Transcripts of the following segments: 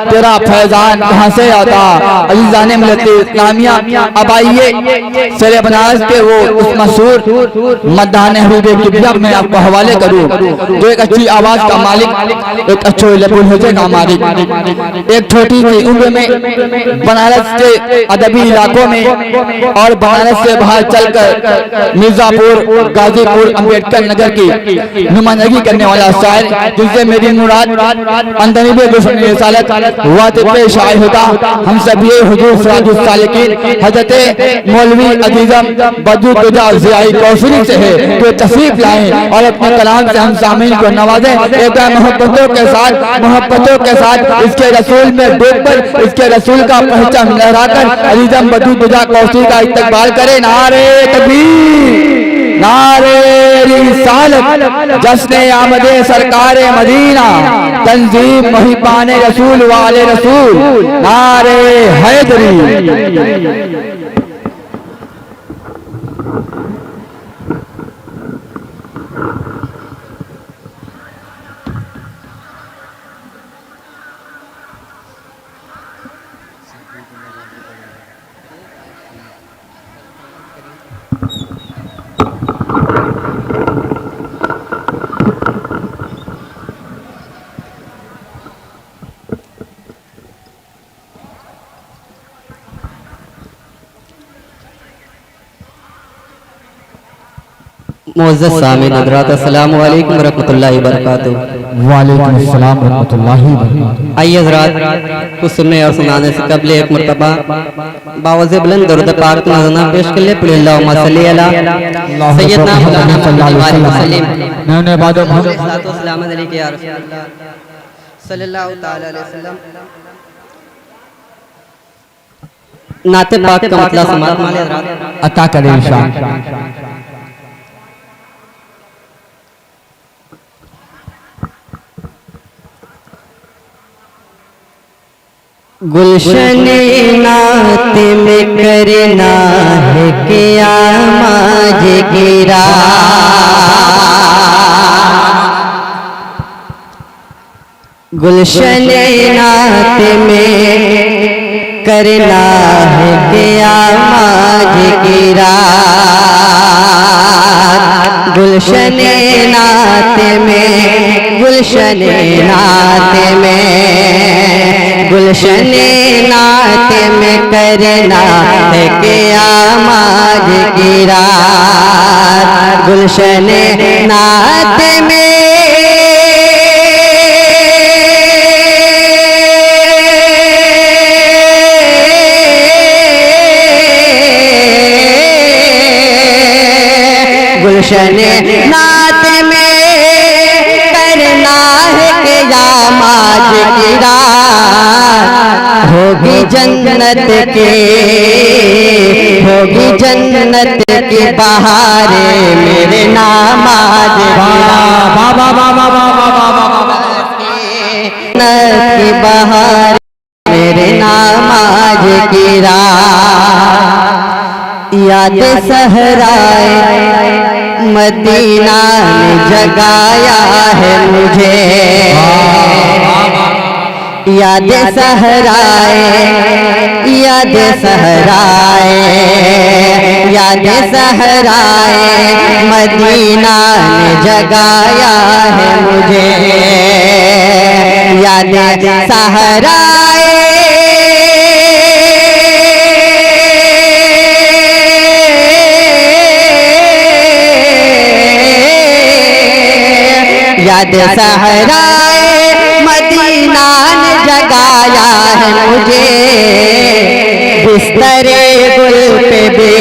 तेरा फैजान कहाँ से आता। अजीज़ाने मिलत इस्लामिया, अब आइए शेर बनारस के वो उस मशहूर मद्दान हबीब किबला में आपको हवाले करूँ। जो एक अच्छी आवाज का मालिक, एक अच्छे लबुल हुजे का मालिक, एक छोटी सी उम्र में बनारस के अदबी इलाकों में और बनारस से बाहर चलकर मिर्जापुर, गाजीपुर, अम्बेडकर नगर की नुमाइंदगी करने वाला शायर, जिससे मेरी मुराद अंदर रिसालत वातिब पे शायर होता। हम सभी हुजूर सिराजुस सालिकीन हजरत मौलवी अजीजम बदू तुजा ज़ियाई कौसरी से है तो तशरीफ लाएं और अपने कलाम से हम सामीन को नवाजें। एक मोहब्बतों के साथ इसके रसूल में डूबकर, इसके रसूल का पहचान लहराकर अजीजम बदू तुजा कौसरी का इस्तकबाल करें। नारे तकबीर, नारे रिसालत, जश्न आमदे सरकारे मदीना, तंजीम मुहिबाने रसूल वाले रसूल, नारे हैदरी। मुअज़्ज़ज़ सामीन हज़रात, अस्सलामु अलैकुम रहमतुल्लाहि व बरकातुहू। वालेकुम अस्सलाम रहमतुल्लाहि व बरकातुहू। आइए हज़रात, कुछ सुनने और सुनाने से कबल एक मरतबा बावज़े बुलंद दरूद पाक नज़राना पेश कर ले। अल्लाहुम्मा सल्ली अला सय्यदना मौलाना सल्लल्लाहु अलैहि वसल्लम। नाते पाक का मतलब समात माले हज़रात अता करे इंशाअल्लाह। गुलशन नात में करना है क्या माज गिरा, गुलशन नात में करना है क्या माज गिरा, गुलशन नात में, गुलशन नात में, गुलशन नात में करना है क्या माज गिरा, गुलशन नात में, गुलशन नात में करना है क्या माज गिरा, होगी जन्नत के, होगी जन्नत की बहारे मेरे नामाज जन्नत की बहार मेरे नामाज गिरा, याद सहराए मदीना ने जगाया है मुझे, याद सहराए, याद सहराए, याद सहराए मदीना ने जगाया है मुझे, याद सहराए, याद सहराए मदीना ने जगाया है मुझे, बिस्तरे गुल पे भी,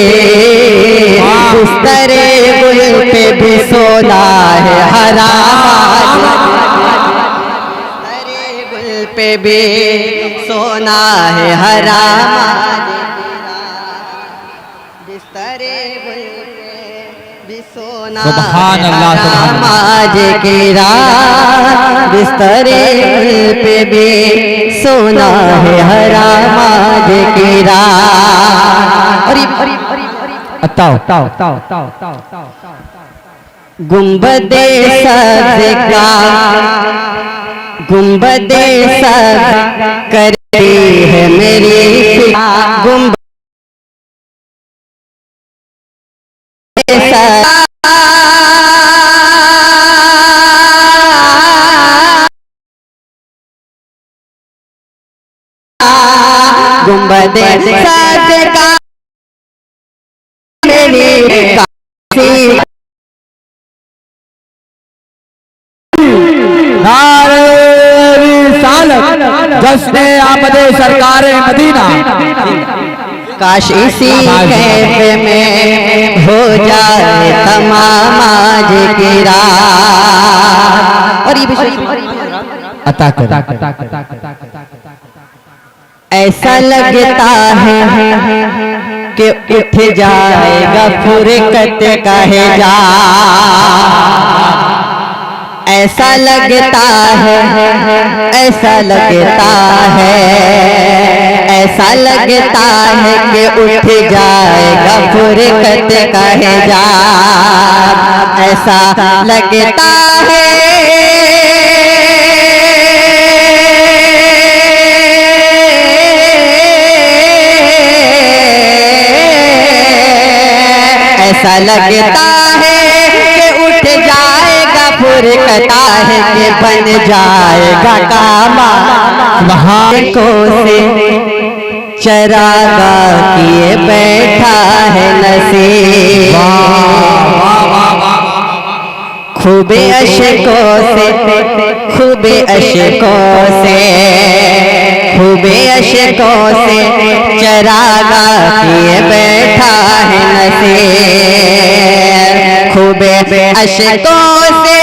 बिस्तरे गुल पे भी सोना है हराम, बिस्तरे गुल पे भी सोना है हराम, बिस्तरे गुल सुभान अल्लाह माज गिरा, बिस्तरे पे भी सोना है हरा माज गिरा। गुंबदे सब्ज़ का गुंबदे सदा करती है मेरी फिदा, गुंबदे सदा गुंबदे सदा मेरी काशी जश्न आमदे सरकार मदीना। काश इसी कैफे में हो जाए तमाम आज की रात। और ये अता कर ऐसा लगता है कि उठ जाएगा फुरकत कहे जा, ऐसा लगता है, ऐसा लगता है, ऐसा लगता है कि उठ जाएगा फुरकत कहे जा, ऐसा लगता है ऐसा लगता है कि उठ जाएगा फुरकता है कि बन जाएगा कामा वहाँ को से चरागा किए बैठा है नसीब, खूबे अशकों से, खूबे अशकों से, खूबे अशकों से चरागा किए बैठा है नसीब, खूबे अशकों से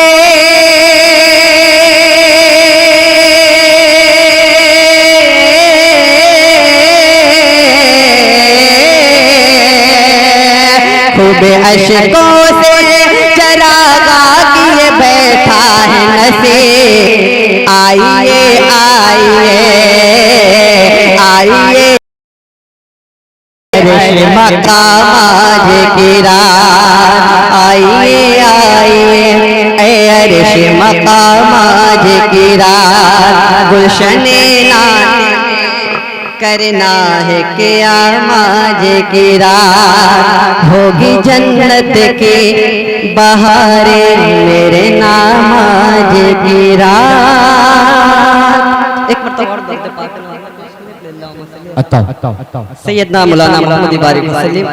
खूबे अशकों से चरागा किए बैठा है नसीब। आइए आइए आइए मकाम आज की रात, आइए आइए अर्श मकाम आज की रात, गुलशने नाते करना है क़याम आज की रात, होगी जन्नत की बहारें मेरे नाम आज की रात। एक मरतबा और दर्द पाक सैयदना मौलाना मोहम्मद बारिक वसल्लम।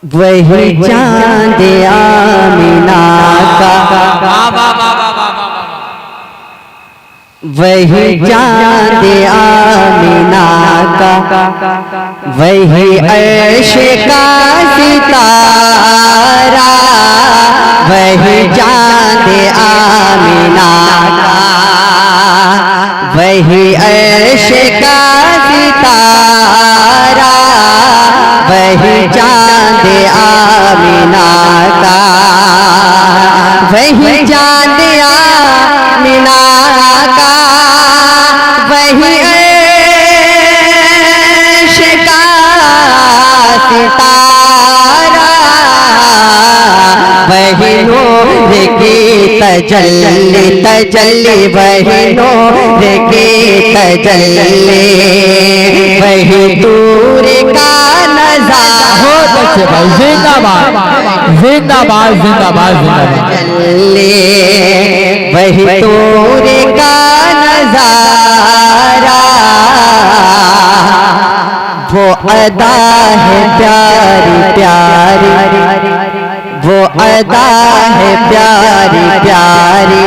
वही चांद आमिना का, वही चांद आमिना का, वही अर्श का सितारा, वही चांद आमिना का, वही अर्श का सितारा, वही चांद आमिना का, वही चांद आमिना का, वही अर्श का सितारा, वही नूर की तजल्ली तजल्ली, वही नूर की तजल्ली, वही दूर का बहुत अच्छे भाई, जिंदाबाद जिंदाबाद जिंदाबाद जिंदाबाद। वही दूर का नजारा, वो अदा है प्यारी प्यारी, वो अदा है प्यारी प्यारी,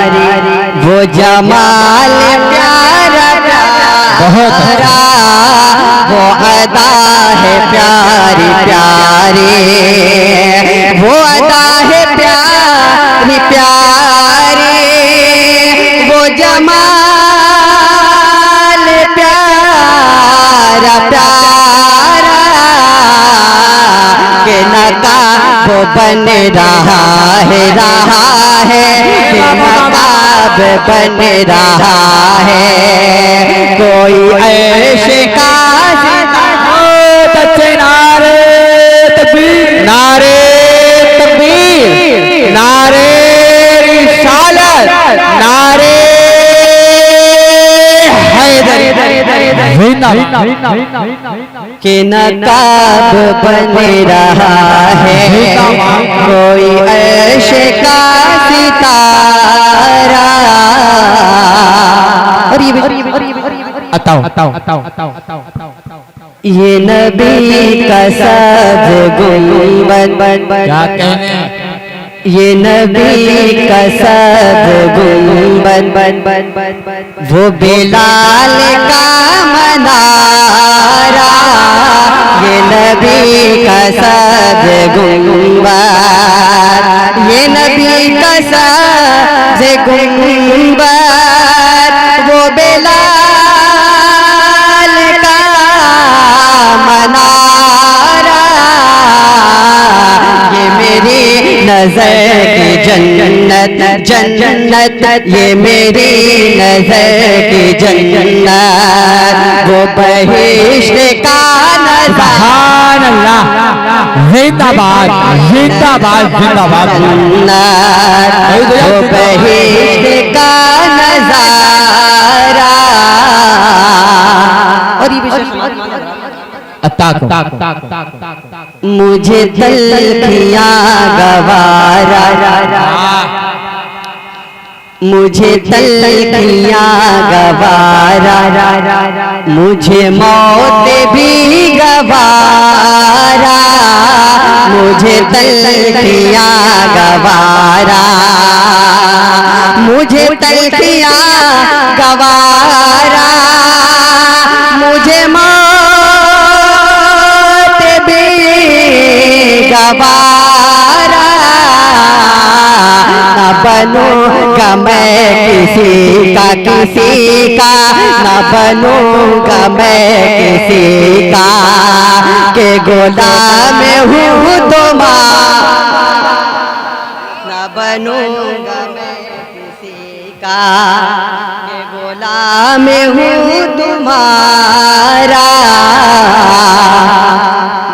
वो जमाल प्यारा प्यारा, वो अदा है प्यारी प्यारी, वो अदा है प्यारी प्यारी, वो जमाल प्यारा प्यारा, के नकाब बन रहा है कि नकाब बन रहा है, कोई ऐश का बहुत अच्छे ना तकबीर, नारे तकबीर, नारे रिसालत, नारे के नकाब बन रहा है कोई ऐशे का सितारा। ये नबी का सज गुंबद, क्या कहने, ये नबी का सज गुंबद, वो बिलाल का मनारा। ये नबी का सज गुंबद, ये नबी का सज गुंबद, वो बिलाल का मनारा। ये मेरी नजर की जन्नत जन्नत, ये मेरी नजर की जन्नत, वो बहिश्त का सुभान अल्लाह, जिंदाबाद जिंदाबाद जिंदाबाद, वो बहिश्त का नजारा। और मुझे तलखियां गवारा, मुझे तलखियां गवारा, मुझे मौत भी गवारा। मुझे तलखियां गवारा, मुझे तलखियां गवारा, मुझे मौत भी गवारा। न बनूंगा मैं किसी का, किसी का न बनूंगा मैं किसी का, के गुलाम हूँ तुम्हारा। न बनूंगा मैं किसी का, के गुलाम हूँ तुम्हारा।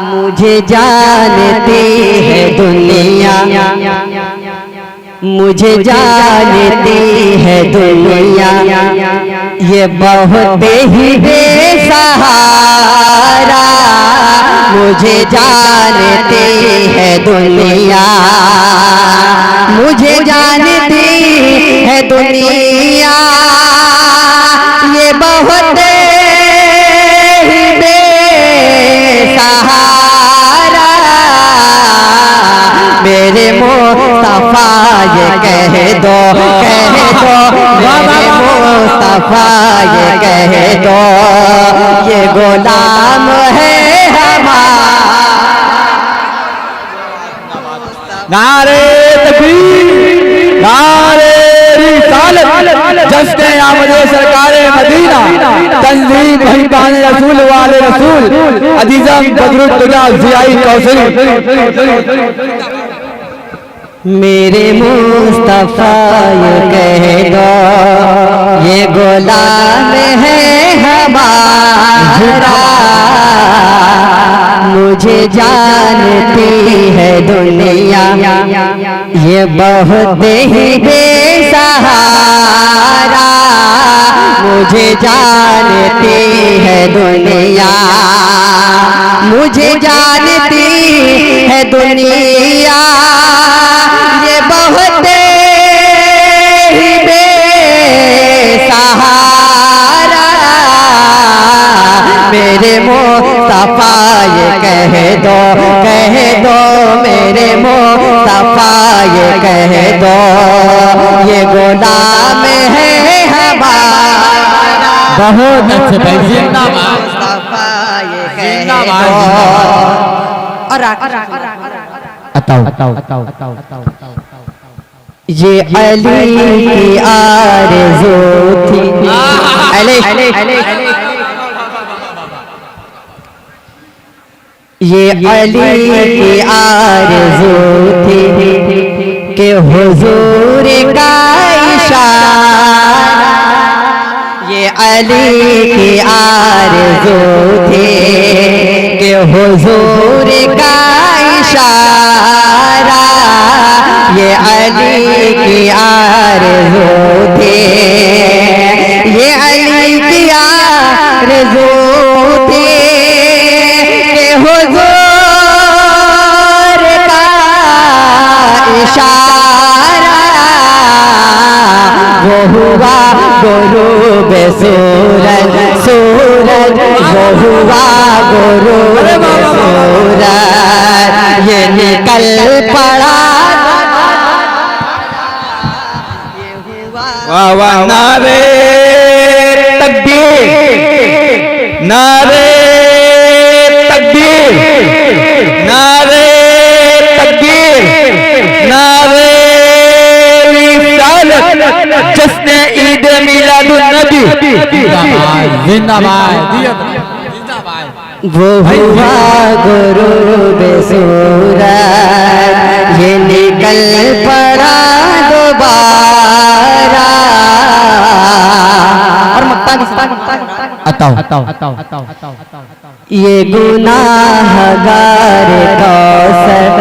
मुझे जानती है दुनिया, मुझे जानती है दुनिया, ये बहुत ही बेसहारा। मुझे जानती है दुनिया, मुझे जानती है दुनिया, ये बहुत ही बेसहारा। मेरे मुस्तफा ये कह दो, कह दो, मेरे मुस्तफा ये कह दो, ये गुलाम है हमारा। नारे तकबीर, नारे रिसालत, जश्न आमद सरकारे मदीना, तंजीम बहिबान रसूल वाले रसूल, अजीज़म बदरुद्दुजा ज़ियाई कौसरी। मेरे मुस्तफा ये कह दो, ये गुलाम है हमारा। मुझे जानती है दुनिया, ये बहुत ही बेसहारा। मुझे जानती है दुनिया, मुझे जानती है दुनिया, ये बहुत ही बेसहारा। मेरे मुस्तफा ये कह दो, कह दो, मेरे मुस्तफा ये कह दो, ये गुलाम है हमारा। बहुत अच्छे भाई, जिंदाबाद मुस्तफा ये कह जिंदाबाद। दो। और ये अली की आरज़ू थी, ये अली की आरज़ू थी कि हुजूर का इशारा। ये अली की आरज़ू थी कि हुजूर का अली की आरज़ू थी, ये अली की आरज़ू थी कि हुज़ूर का इशारा वो हुआ गुरूब सूरज, सूरज वो हुआ गुरूब सूरज, ये निकल पड़ा। वाह वाह, नारे तकबीर, नारे तकबीर, नारे तकबीर, नारे रिसालत, जश्न ईद मिलादुन नबी जिंदाबाद। वो हुआ गुरूब सूरज, ये निकल पड़ा दोबारा। और ये गुनाहगार कौसर,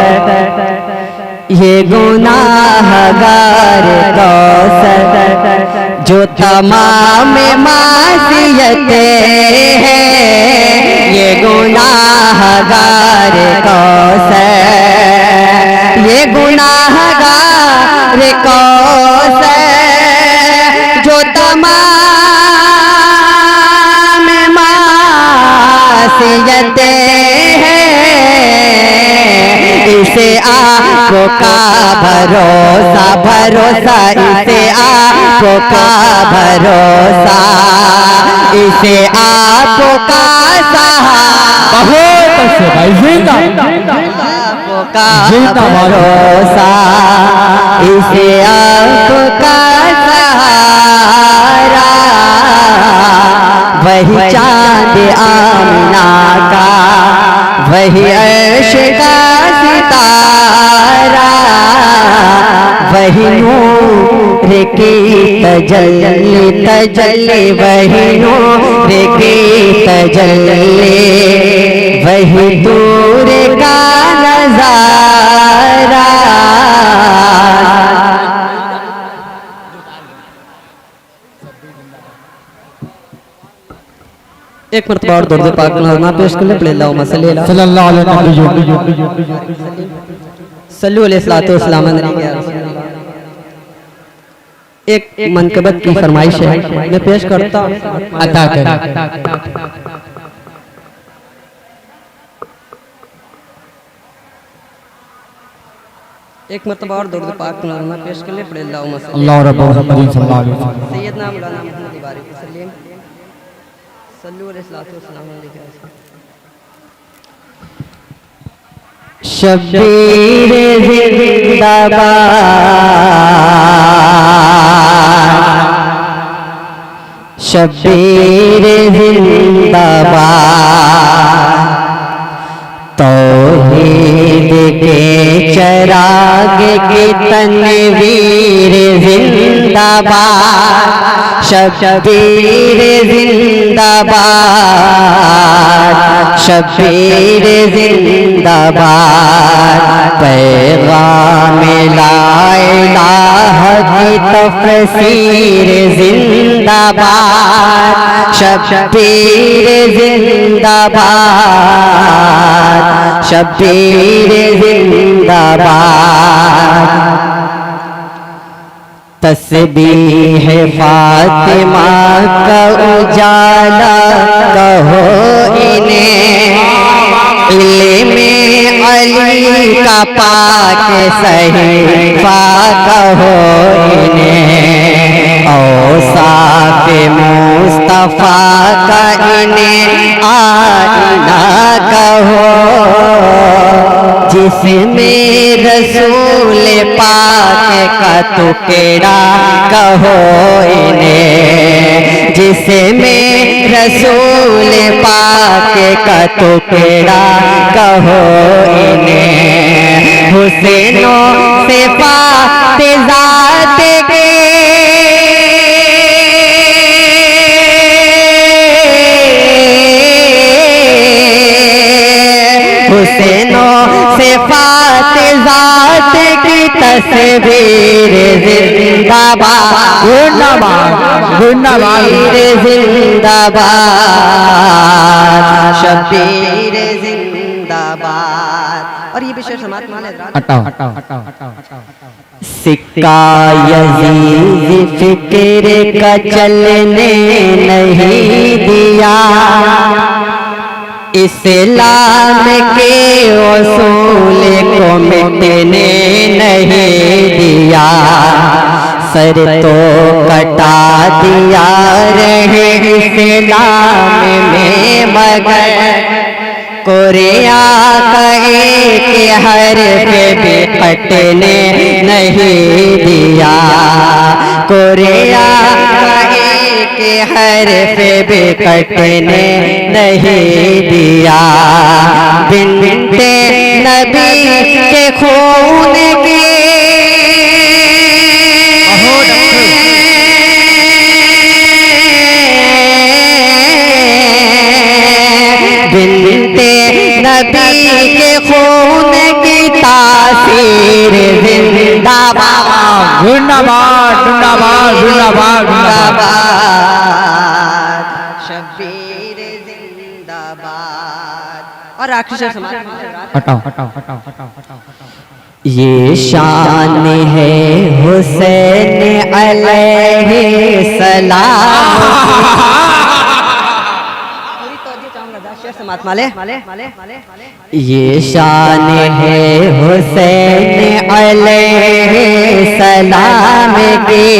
ये गुनाहगार कौसर जो तमाम मासियतें हैं, ये गुनाहगार कौसर, ये गुनाहगार कौसर जो तमाम मासियतें हैं, इसे आपको का भरोसा, भरोसा इसे आपको का भरोसा, इसे आपको का सहारा, बहुत अच्छे भाई, जिंदा आपको का भरोसा, इसे आपको का सहारा, वही चाँद आमना का, वही अर्श का सितारा, वही नूर की तजल्ली, तजल्ली वही नूर की तजल्ली, वही दूर का नजारा। एक मरतबा और दर्द पाक नज़राना पेश कर ले, पढ़े अल्लाहुम्मा सल्ली अला सल्लल्लाहु अलैहि सल्लु अलैहि वसल्लम। एक मनकबत की फरमाइश है, मैं पेश करता हूँ, अता कर। एक मरतबा और दर्द पाक नज़राना पेश कर ले, पढ़े अल्लाहुम्मा अल्लाह रब्बुल मुहम्मद सल्लल्लाहु अलैहि वसल्लम। सैयदना मौलाना मोहम्मद बारिक वसल्लम सल्लु अलैहि वसल्लम। शब्बीर जिंदाबाद, शब्बीर जिंदाबाद, तौहीद के चराग की तनवीर जिंदाबाद, शब्बीर जिंदाबाद, शब्बीर जिंदाबाद, पैगाम ला इलाहा की तफसीर जिंदाबाद, शब्बीर जिंदाबाद, शब्बीर जिंदाबाद। तस्बीह फातिमा का उजाला कहो इन्हें, इल्मे अली का पाक सहीफा कहो इन्हें, औसाफ मुस्तफा का इन्हें आईना कहो, जिसमें रसूल पाक का टुकड़ा कहो इन्हें, जिसमें रसूल पाक का टुकड़ा कहो इन्हें, हुसैनो से फातिजात के हुसैनो से फातिजात की तस्वीर जिंदाबाद, जिंदाबाद जिंदाबाद, शब्बीर जिंदाबाद। और ये विशेष समाज मान सिक्का यजीद फिक्र का चलने नहीं दिया, इस्लाम के उसूल को मिटने नहीं दिया, सर तो कटा दिया रहे इस्लाम में मगर कुरान कहे के हर्फ भी कटने नहीं दिया, कुरान कहे के हर्फ भी कटने नहीं दिया, बिनते नबी के खून के बिनते नबी के खून की तासीर जिंदाबाद, जिंदाबाद जिंदाबाद जिंदाबाद जिंदाबाद, शब्बीर जिंदाबाद। और आखिरी समाज हटाओ ये शान है हुसैन अलैहिस्सलाम। ये शान है हुसैन अलैहिस्सलाम की,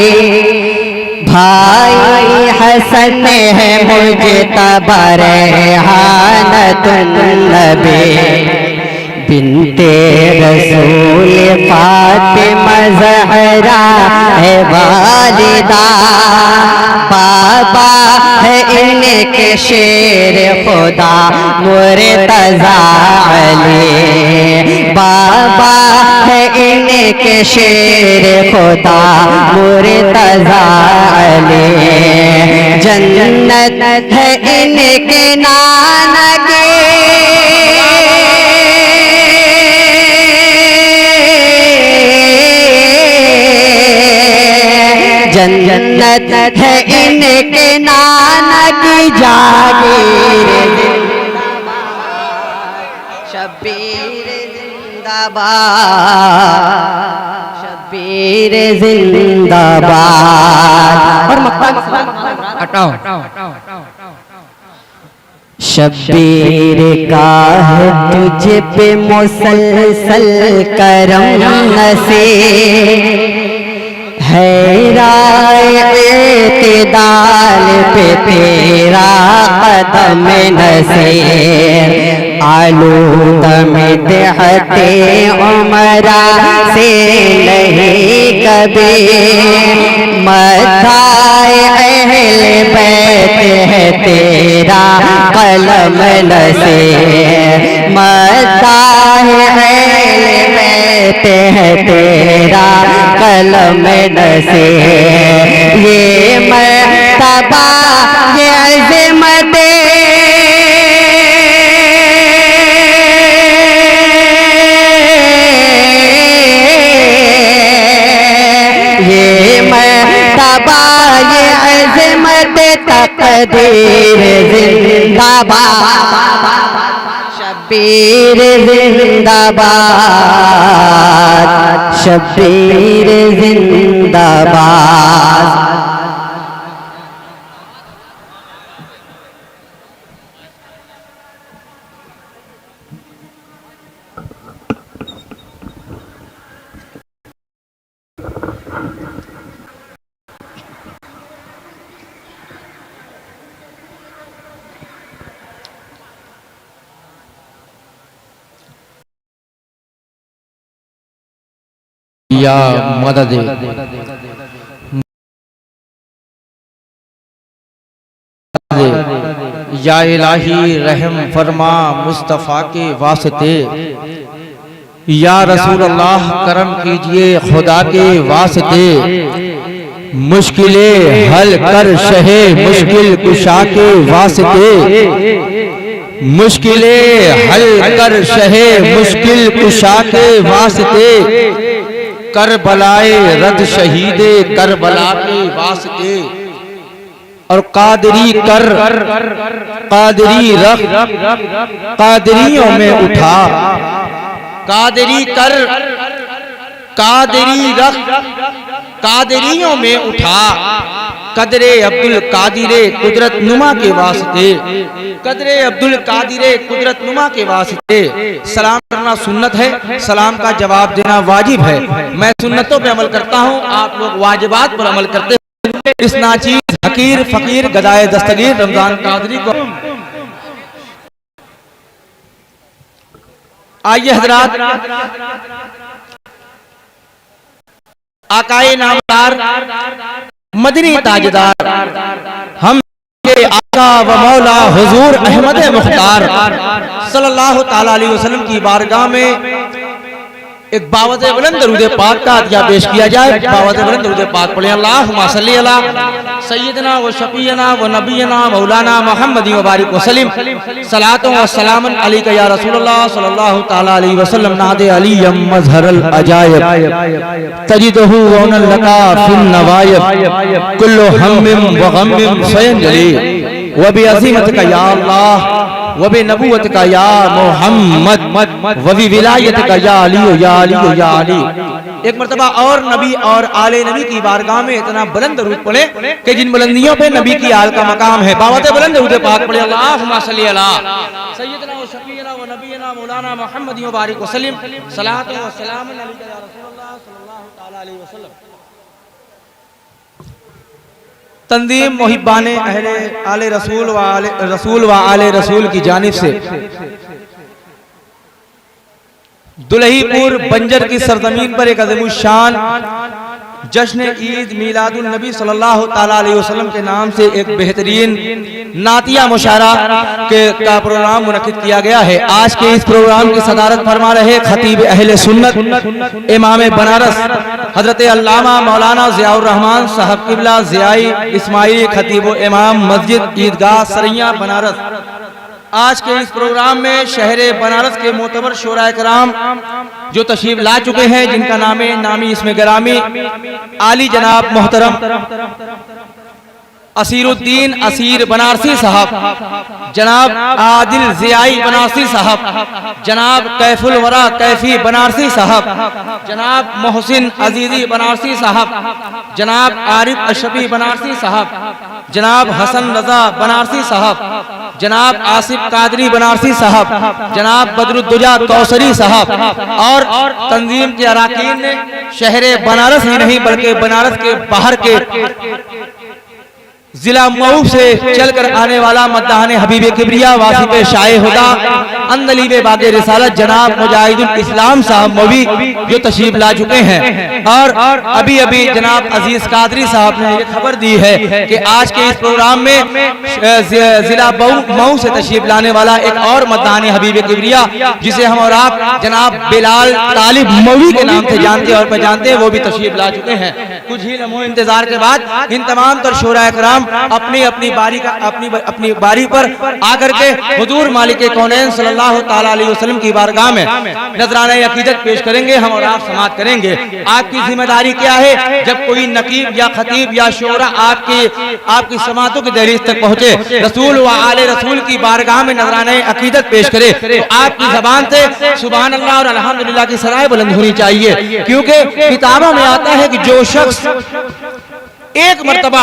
भाई हसन है मुज्तबा रेहानतुन नबी, बिनते रसूल फातिमा ज़हरा है वालिदा, बाबा है इनके शेर खुदा मुर्तज़ा अली, बाबा है इनके शेर खुदा मुर्तज़ा अली, जन्नत है इनके नाना के, जन्नत है इनके नाना की जागीर, शब्बीर जिंदाबाद, शब्बीर जिंदाबाद। और हटाओ शब्बीर का है तुझे पे मुसलसल करम नसीब, हैराएतिदाल पे तेरा कदम नसीर, आलूद में देहते उमरा से नहीं कभी, मदाए अहले बैत है तेरा कलम नसीर, मदाए अहले बैत है तेरा कलम नसीर, ये मर्तबा ये अज़मत ये मर्तबा ये अज़मत तकदीर जिंदाबाद, शब्बीर जिंदाबाद, शब्बीर जिंदाबाद। या मदद या इलाही रहम फरमा मुस्तफ़ा के वास्ते, या रसूल अल्लाह करम कीजिए खुदा के वास्ते, मुश्किलें हल कर शहे मुश्किल कुशा के वास्ते, मुश्किलें हल कर शहे मुश्किल कुशा के वास्ते, करबलाए रद शहीदे करबला के वास्ते, और कादरी कर कादरी रख कादरियों में उठा, कादरी कर कादरी रख कादरियों में उठा, कदरे अब्दुल कादिरे कुदरत नुमा के वास्ते, कदरे अब्दुल कादिरे कुदरत नुमा के वास्ते। सलाम करना सुन्नत है, सलाम का जवाब देना वाजिब है। मैं सुन्नतों पे अमल करता हूँ, आप लोग वाजिबात पर अमल करते हैं। इस नाचीज हकीर फकीर गदाए दस्तगीर रमजान कादरी को आइए हजरात, आकाए नामदार मदनी ताजदार हम के आका व मौला हुजूर अहमद मुख्तार सल्लल्लाहु ताला अलैहि वसल्लम की बारगाह में एक बावज़े बुलंद दरूद पाक का अतिया पेश किया जाए। बावज़े बुलंद दरूद पाक पढ़े। अल्लाहुम्मा सल्ली अला सय्यदना व शफीना व नबीना मौलाना मुहम्मद व बारिक व सल्लिम सलातो व सलामन अलैका या रसूलल्लाह सल्लल्लाहु ताला अलैहि वसल्लम। नादे अलीयम मज़हरल अजायब तजिदहु वनल लका फिन नवायब कुल्लु हम्मिम व गम्मिम सयंजली व बि अज़ीमतिका या अल्लाह व बि नबुव्वतिका या मुहम्मद व बि विलायतिका या अली या अली या अली। एक मर्तबा और नबी और आले नबी की बारगाह में इतना बुलंद दरूद पढ़े कि जिन बुलंदियों पे नबी की आल का मकाम है। बावत बुलंद दरूद पाक पढ़े। अल्लाहुम्मा सल्ली अला सय्यदना व शफीना व नबीना मौलाना मुहम्मद व बारिक व सल्लिम सलातो व सलामन अलैका या रसूलल्लाह सल्लल्लाहु ताला अलैहि वसल्लम। तंजीम मुहिब्बाने अहले आले रसूल व आले रसूल की जानिब से दुल्हीपुर बंजर की सरजमीन पर एक अज़ीमुश्शान जश्न ईद मीलादुन नबी सल्लल्लाहु ताला अलैहि वसल्लम के नाम से एक बेहतरीन नातिया मुशायरा का प्रोग्राम मुनक्किद किया गया है। आज के इस प्रोग्राम की सदारत फरमा रहे खतीब अहले सुन्नत इमाम बनारस हजरत अल्लामा मौलाना ज़ियाउर रहमान साहब किबला ज़ियाई इस्माइली खतीब इमाम मस्जिद ईदगाह सरैया बनारस। आज के इस प्रोग्राम में शहरे बनारस के मोतबर शोरा कराम जो तशरीफ ला चुके हैं, जिनका नामी इसमें गिरामी आली जनाब मोहतरम असीरुद्दीन असीर बनारसी साहब, जनाब आदिल ज़ियाई बनारसी साहब, जनाब कैफुल वरा कैफी बनारसी साहब, जनाब मोहसिन अजीजी बनारसी साहब, जनाब आरिफ अशफी बनारसी साहब, जनाब हसन रजा बनारसी साहब, जनाब आसिफ कादरी बनारसी साहब, जनाब बदरुद्दुजा कौसरी साहब और तंजीम के अराकीन ने शहरे बनारस ही नहीं बल्कि बनारस के बाहर के जिला मऊ से चलकर आने वाला मद्दाहने हबीब किबरिया वासिफ शाए हुदा अंदलीब बागे रिसालत जनाब मुजाहिदुल इस्लाम साहब मवी जो तशरीफ ला चुके हैं। और अभी अभी जनाब अजीज कादरी साहब ने ये खबर दी है कि आज के इस प्रोग्राम में जिला मऊ से तशरीफ लाने वाला एक और मद्दाहने हबीब किबरिया जिसे हम और आप जनाब बिलाल तालिब मवी के नाम से जानते और पहचानते हैं, वो भी तशरीफ ला चुके हैं। कुछ ही लम्हों इंतजार के बाद इन तमाम तर शोरा कराम अपनी अपनी बारी पर आकर के हुजूर मालिक कौनैन सल्लल्लाहु ताला अलैहि वसल्लम की बारगाह में नजराना अकीदत पेश करेंगे। हम और आप समाअत करेंगे। आपकी जिम्मेदारी क्या है, जब कोई नकीब या खतीब या शोरा आपकी समातों की दहलीज तक पहुंचे, रसूल व आले रसूल की बारगाह में नजराना अकीदत पेश करे, तो आपकी जबान से सुभान अल्लाह और अल्हम्दुलिल्लाह की सराय बुलंद होनी चाहिए। क्योंकि किताबों में आता है कि जो शख्स एक मर्तबा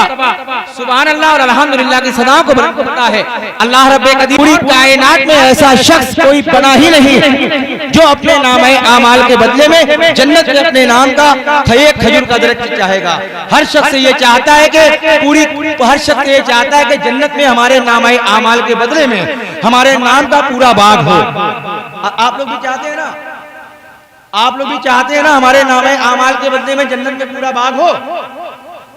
सुभान अल्लाह और अल्हम्दुलिल्लाह की सदाओं को बुलंद करता है, अल्लाह रब्बे कदीर पूरी कायनात में ऐसा शख्स कोई बना ही नहीं जो अपने नामे आमाल के बदले में जन्नत में अपने नाम का एक खजूर का दरख्त चाहेगा। हर शख्स ये चाहता है कि हर शख्स ये चाहता है कि जन्नत में हमारे नामे आमाल के बदले में हमारे नाम का पूरा बाग हो। आप लोग भी चाहते हैं ना, आप लोग भी चाहते हैं ना हमारे नामे आमाल के बदले में जन्नत में पूरा बाग हो,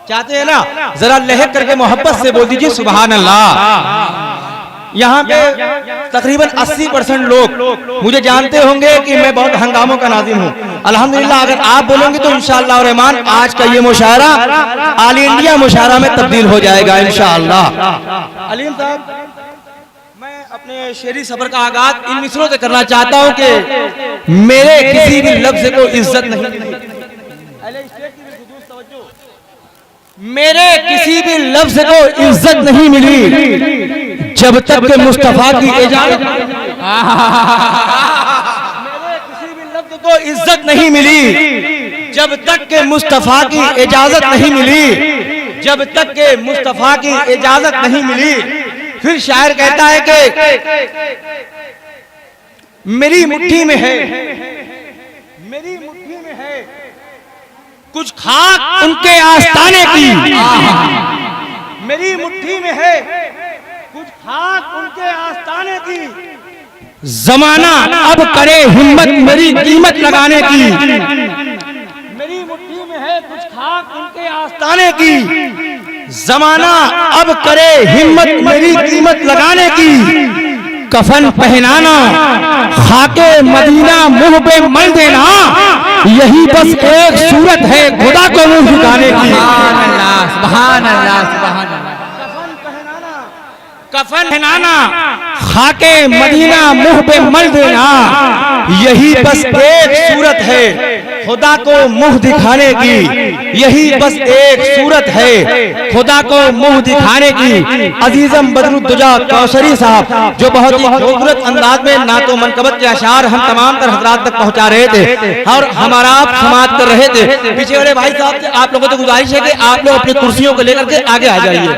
चाहते हैं ना? जरा लहक करके मोहब्बत से बोल दीजिए सुभान अल्लाह। यहाँ पे तकरीबन 80% लोग मुझे जानते होंगे कि मैं बहुत हंगामों का नाज़िम हूँ। अल्हम्दुलिल्लाह अगर आप बोलेंगे तो इंशाअल्लाह रहमान आज का ये मुशायरा ऑल इंडिया मुशायरा में तब्दील हो जाएगा इंशाअल्लाह। अलीम साहब, मैं अपने शेरी सफर का आगाज इन मिसरों से करना चाहता हूँ कि मेरे किसी भी लफ्ज को इज्जत नहीं, मेरे किसी भी लफ्ज को इज्जत नहीं मिली जब तक के मुस्तफा की इजाजत। मेरे किसी भी लफ्ज को इज्जत नहीं मिली जब तक के मुस्तफा की इजाजत नहीं मिली, जब तक के मुस्तफा की इजाजत नहीं मिली। फिर शायर कहता है कि मेरी मुट्ठी में है, मेरी मुट्ठी में है कुछ खाक उनके आस्ताने की, मेरी मुट्ठी में है कुछ खाक उनके आस्ताने की। जमाना अब करे हिम्मत मेरी कीमत लगाने की, मेरी मुट्ठी में है कुछ खाक उनके आस्ताने की। जमाना अब करे हिम्मत मेरी कीमत लगाने की। कफन पहनाना खाके मदीना मुंह पे मल देना, यही बस एक सूरत है खुदा को मुंह झुकाने की। सुभान अल्लाह, सुभान अल्लाह। कफन पहनाना खाके मदीना मुंह पे मल देना, यही बस एक सूरत है खुदा को मुंह दिखाने की। यही बस एक सूरत है खुदा को मुंह दिखाने की। अजीजम बदरुद्दुजा कौसरी साहब जो बहुत ही खूबसूरत अंदाज में नातो मनकबत के अशार हम तमाम तर हजरात तक पहुंचा रहे थे और हमारा आप समाप्त कर रहे थे। पीछे वाले भाई साहब से आप लोगों से गुजारिश है कि आप लोग अपनी कुर्सियों को लेकर के आगे आ जाइए।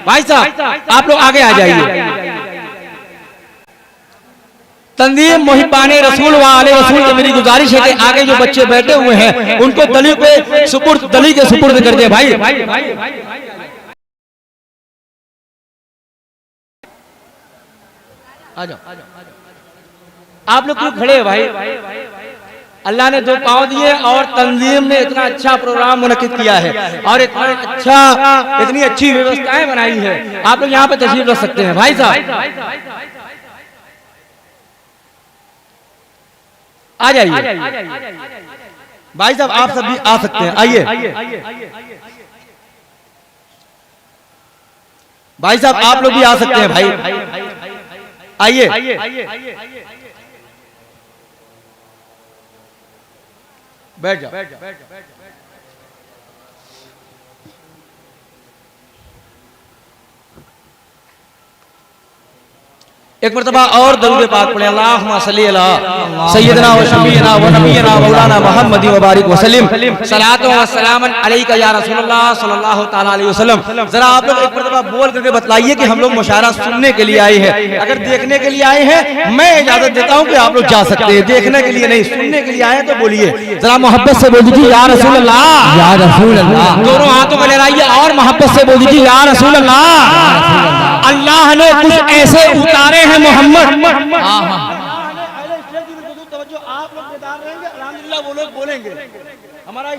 भाई साहब आप लोग आगे आ जाइए। तंजीम मुहिब्बाने रसूल व आले रसूल से मेरी गुजारिश है कि आगे जो बच्चे बैठे हुए हैं उनको दली पे सुपुर्द, दली के सुपुर्द कर दे। भाई आ जाओ, आप लोग क्यों खड़े हैं भाई? अल्लाह ने दो पाँव दिए और तंजीम ने इतना अच्छा प्रोग्राम मुनक्किद किया है और इतनी अच्छी व्यवस्थाएं बनाई है। आप लोग यहाँ पे तशरीफ रख सकते हैं। भाई साहब आ जाइए। भाई साहब आप सब भी आ सकते हैं, आइए। भाई साहब आप लोग भी आ सकते हैं। भाई आइए, बैठ जाओ। एक मरतबा और दरूद पाक पढ़े। अल्लाहुम्मा सल्ली अला सय्यदना व शफीना व नबीना मौलाना मुहम्मद व बारिक व सल्लिम सलातो व सलामन अलैका या रसूलुल्लाह सल्लल्लाहु तआला अलैहि वसल्लम। जरा आप लोग एक मरतबा बोल करके बतलाइए कि हम लोग मुशायरा सुनने के लिए आए हैं। अगर देखने के लिए आए हैं मैं इजाजत देता हूं कि आप लोग जा सकते हैं। देखने के लिए नहीं, सुनने के लिए आए तो बोलिए। जरा मोहब्बत से बोल दीजिए या रसूल अल्लाह, या रसूल अल्लाह। दोनों हाथों को लहराइए और मोहब्बत से बोल दीजिए या रसूल अल्लाह। अल्लाह ने कुछ ऐसे उतारे हैं मोहम्मद। आप लोग बेदार रहेंगे, अल्हम्दुलिल्लाह वो लोग बोलेंगे। हमारा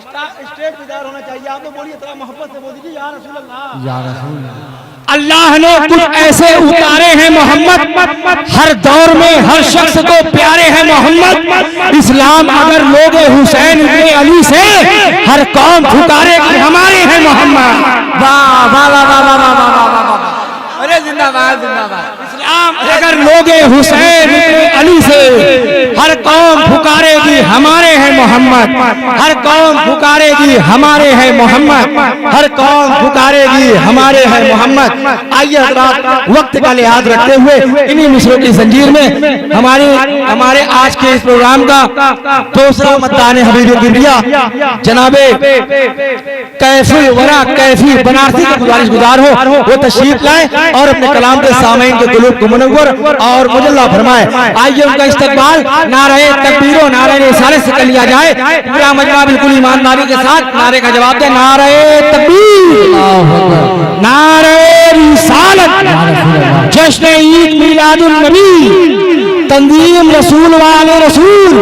स्टेज बेदार होना चाहिए। आप लोग बोलिए, थोड़ा मोहब्बत से बोल दीजिए या रसूल अल्लाह, या रसूल अल्लाह। अल्लाह ने कुछ ऐसे उतारे हैं मोहम्मद, हर दौर में हर शख्स को प्यारे हैं मोहम्मद। इस्लाम अगर लोगे हुसैन इब्ने अली से, हर कौम पुकारे कि हमारे हैं मोहम्मद। वाह वाह वाह वाह वाह वाह। अरे जिंदाबाद, जिंदाबाद। इस्लाम अगर लोगे हुसैन इब्ने अली से, हर कौम पुकारेगी हमारे हैं मोहम्मद। हर कौम पुकारेगी हमारे हैं मोहम्मद। हर कौम पुकारेगी हमारे हैं मोहम्मद। आइए हज़रात, वक्त का लिहाज रखते हुए इन्हीं मिसरों की जंजीर में हमारे आज के इस प्रोग्राम का दूसरा मद्दाने हबीब किबरिया जनाबे कैफी वरा कैफी बनारसी के गुजारिश हो वो तशरीफ लाए और अपने कलाम के सामईन के कुलूब को मुनव्वर और मुजल्ला फरमाए। आइए उनका इस्तकबाल नारे तकबीर और नारे रिसालत से कर लिया जाए। पूरा मजमा बिल्कुल ईमानदारी के साथ नारे का जवाब दे। नारे तकबीर, नारे रिसालत, जश्न ईद मिलादुन नबी, तंजीम रसूल वाले रसूल।